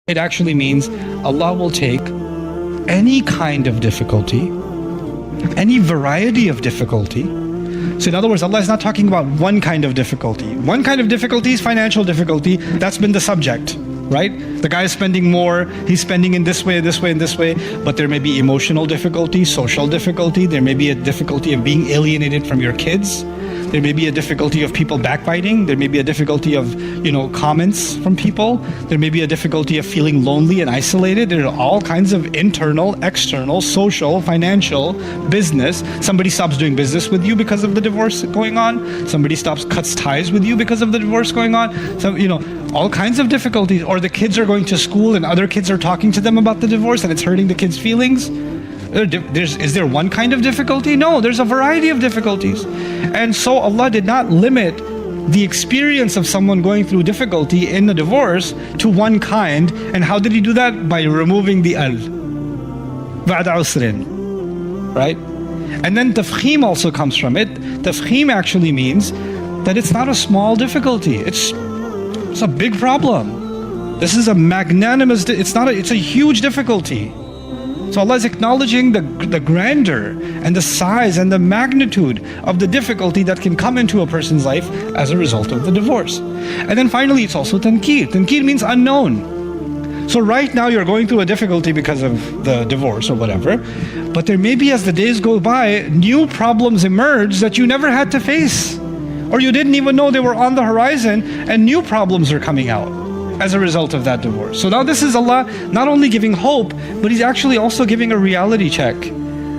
It actually means Allah will take any kind of difficulty, any variety of difficulty. So in other words, Allah is not talking about one kind of difficulty. One kind of difficulty is financial difficulty. That's been the subject, right? The guy is spending more, he's spending in this way, this way, and this way. But there may be emotional difficulty, social difficulty. There may be a difficulty of being alienated from your kids. There may be a difficulty of people backbiting. There may be a difficulty of, comments from people. There may be a difficulty of feeling lonely and isolated. There are all kinds of internal, external, social, financial, business. Somebody stops doing business with you because of the divorce going on. Somebody cuts ties with you because of the divorce going on. So, all kinds of difficulties. Or the kids are going to school and other kids are talking to them about the divorce and it's hurting the kids' feelings. Is there one kind of difficulty? No, there's a variety of difficulties. And so Allah did not limit the experience of someone going through difficulty in the divorce to one kind. And how did He do that? By removing the al. بَعْدَ عُسْرٍ. Right? And then tafkhim also comes from it. Tafkhim actually means that it's not a small difficulty. It's a big problem. This is a magnanimous, it's a huge difficulty. So Allah is acknowledging the grandeur and the size and the magnitude of the difficulty that can come into a person's life as a result of the divorce. And then finally, it's also tankir. Tankir means unknown. So right now you're going through a difficulty because of the divorce or whatever, but there may be, as the days go by, new problems emerge that you never had to face, or you didn't even know they were on the horizon, and new problems are coming out as a result of that divorce. So now this is Allah not only giving hope, but He's actually also giving a reality check.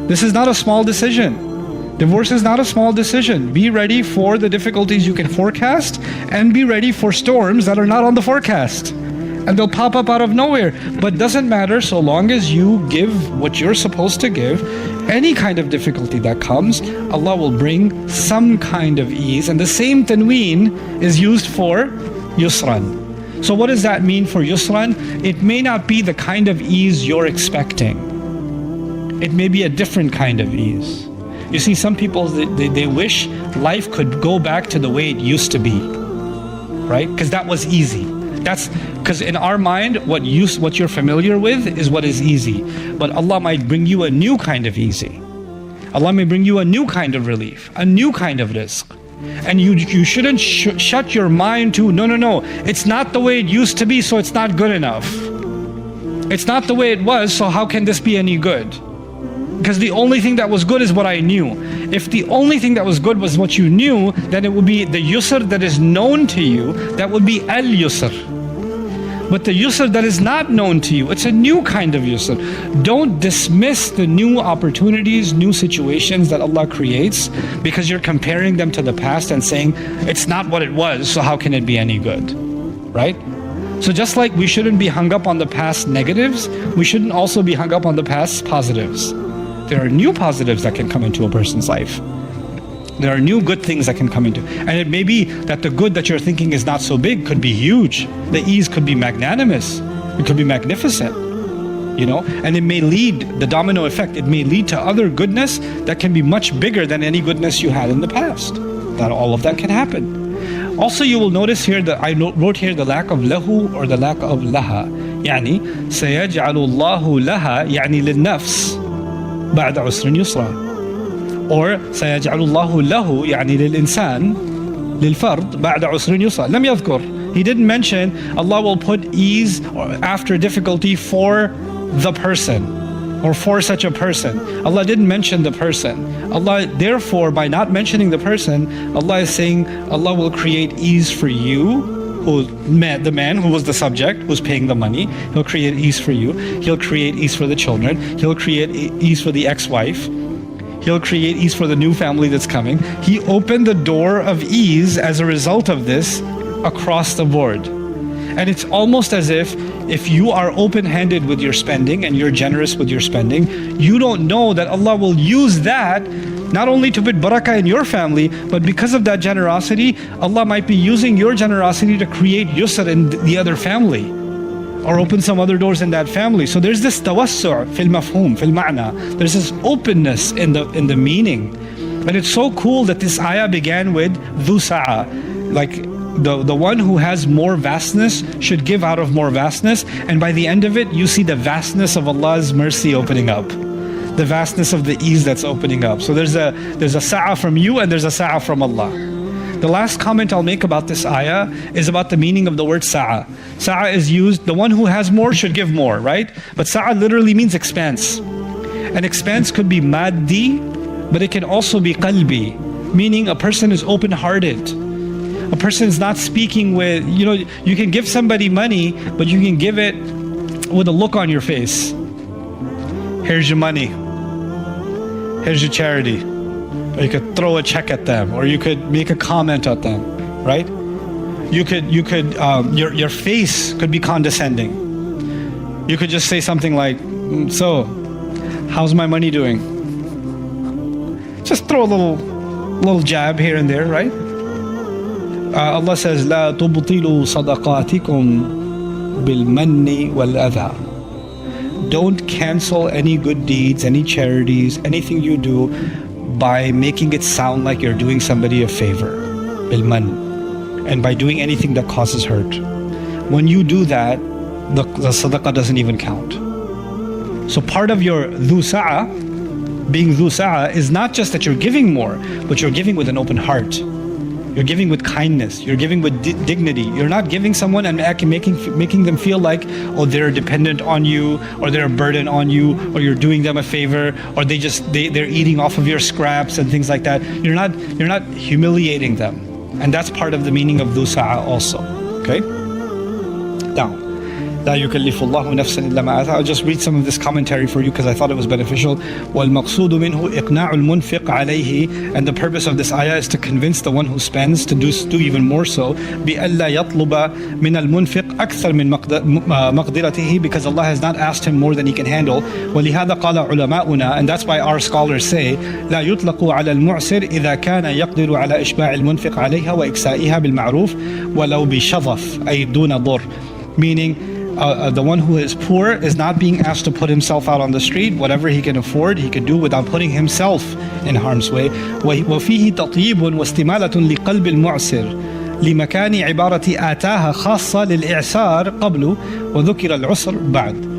This is not a small decision. Divorce is not a small decision. Be ready for the difficulties you can forecast, and be ready for storms that are not on the forecast. And they'll pop up out of nowhere. But doesn't matter, so long as you give what you're supposed to give. Any kind of difficulty that comes, Allah will bring some kind of ease. And the same tanween is used for yusran. So what does that mean for yusran? It may not be the kind of ease you're expecting. It may be a different kind of ease. You see, some people, they wish life could go back to the way it used to be, right? Because that was easy. That's because in our mind, what you're familiar with is what is easy. But Allah might bring you a new kind of easy. Allah may bring you a new kind of relief, a new kind of rizq. And you shouldn't shut your mind to, no, it's not the way it used to be, so it's not good enough. It's not the way it was, so how can this be any good? Because the only thing that was good is what I knew. If the only thing that was good was what you knew, then it would be the yusr that is known to you, that would be al-yusr. But the yusr that is not known to you, it's a new kind of yusr. Don't dismiss the new opportunities, new situations that Allah creates because you're comparing them to the past and saying, it's not what it was, so how can it be any good? Right? So just like we shouldn't be hung up on the past negatives, we shouldn't also be hung up on the past positives. There are new positives that can come into a person's life. There are new good things that can come into. And it may be that the good that you're thinking is not so big could be huge. The ease could be magnanimous. It could be magnificent. And it may lead, the domino effect, it may lead to other goodness that can be much bigger than any goodness you had in the past. That all of that can happen. Also, you will notice here that I wrote here the lack of lahu or the lack of laha. يعني سيجعل الله لها يعني للنفس بعد عسر يسرا. Or سيجعل الله له يعني للإنسان للفرد بعد عسر يسرا. لم يذكر. He didn't mention Allah will put ease after difficulty for the person or for such a person. Allah didn't mention the person. Allah, therefore, by not mentioning the person, Allah is saying Allah will create ease for you. The man who was the subject, who's paying the money, He'll create ease for you. He'll create ease for the children. He'll create ease for the ex-wife. He'll create ease for the new family that's coming. He opened the door of ease as a result of this across the board. And it's almost as if you are open-handed with your spending and you're generous with your spending, you don't know that Allah will use that not only to put barakah in your family, but because of that generosity, Allah might be using your generosity to create yusr in the other family, or open some other doors in that family. So there's this tawassu' fil mafhum, fil ma'na. There's this openness in the meaning. And it's so cool that this ayah began with dhu sa'a, like the one who has more vastness should give out of more vastness, and by the end of it, you see the vastness of Allah's mercy opening up, the vastness of the ease that's opening up. So there's a sa'ah from you and there's a sa'ah from Allah. The last comment I'll make about this ayah is about the meaning of the word sa'ah. Sa'ah is used, the one who has more should give more, right? But sa'ah literally means expanse. An expanse could be maddi, but it can also be qalbi, meaning a person is open-hearted. A person's not speaking with, you can give somebody money, but you can give it with a look on your face. Here's your money. Here's your charity. Or you could throw a check at them, or you could make a comment at them, right? Your face could be condescending. You could just say something like, so, how's my money doing? Just throw a little jab here and there, right? Allah says, لا تبطلوا صدقاتكم بالمن والأذى. Don't cancel any good deeds, any charities, anything you do by making it sound like you're doing somebody a favor. بالمن. And by doing anything that causes hurt. When you do that, the sadaqah doesn't even count. So part of your dhu sa'ah, being dhu sa'ah, is not just that you're giving more, but you're giving with an open heart. You're giving with kindness. You're giving with dignity. You're not giving someone and making them feel like, oh, they're dependent on you, or they're a burden on you, or you're doing them a favor, or they're eating off of your scraps and things like that. You're not humiliating them, and that's part of the meaning of dhu sa'ah also. Okay. Now, لا يكلف الله نفسا إلا ما آتاها. I'll just read some of this commentary for you because I thought it was beneficial. والمقصود منه إقناع المنفق عليه, and the purpose of this ayah is to convince the one who spends to do even more so. بألا يطلب من المنفق أكثر من مقدرته, because Allah has not asked him more than he can handle. ولهذا قال علماؤنا, and that's why our scholars say لا يطلق على المعسر إذا كان يقدر على إشباع المنفق عليها وإكسائها بالمعروف ولو بشظف أي دون ضر, meaning the one who is poor is not being asked to put himself out on the street. Whatever he can afford, he can do without putting himself in harm's way. وفيه تطيب واستمالة لقلب المعسر لمكان عبارة آتاها خاصة للإعسار قبل وذكر العسر بعد.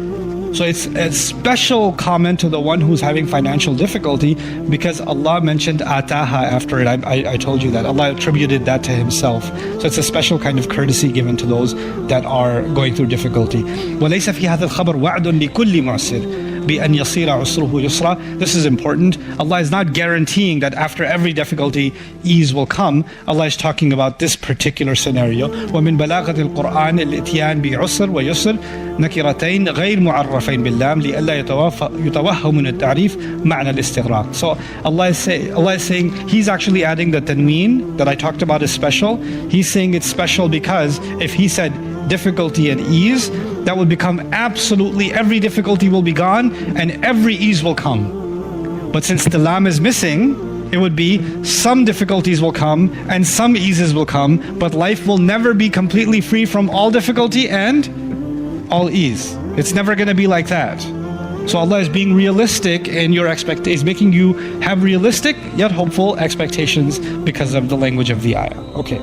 So it's a special comment to the one who's having financial difficulty, because Allah mentioned ataha after it. I told you that Allah attributed that to himself. So it's a special kind of courtesy given to those that are going through difficulty. وليس في هذا الخبر وعد لكل معسر بأن يصير عسره يسرا. This is important. Allah is not guaranteeing that after every difficulty ease will come. Allah is talking about this particular scenario. ومن بلاغة القرآن الإتيان بعسر ويسر نكرتين غير معرفين باللام لئلا يتوهم من التعريف معنى الاستغراق. So Allah is saying He's actually adding the tanween that I talked about is special. He's saying it's special because if He said difficulty and ease, that would become absolutely every difficulty will be gone and every ease will come. But since the lam is missing, it would be some difficulties will come and some eases will come, but life will never be completely free from all difficulty and all ease. It's never going to be like that. So Allah is being realistic in your expectations, making you have realistic yet hopeful expectations because of the language of the ayah. Okay.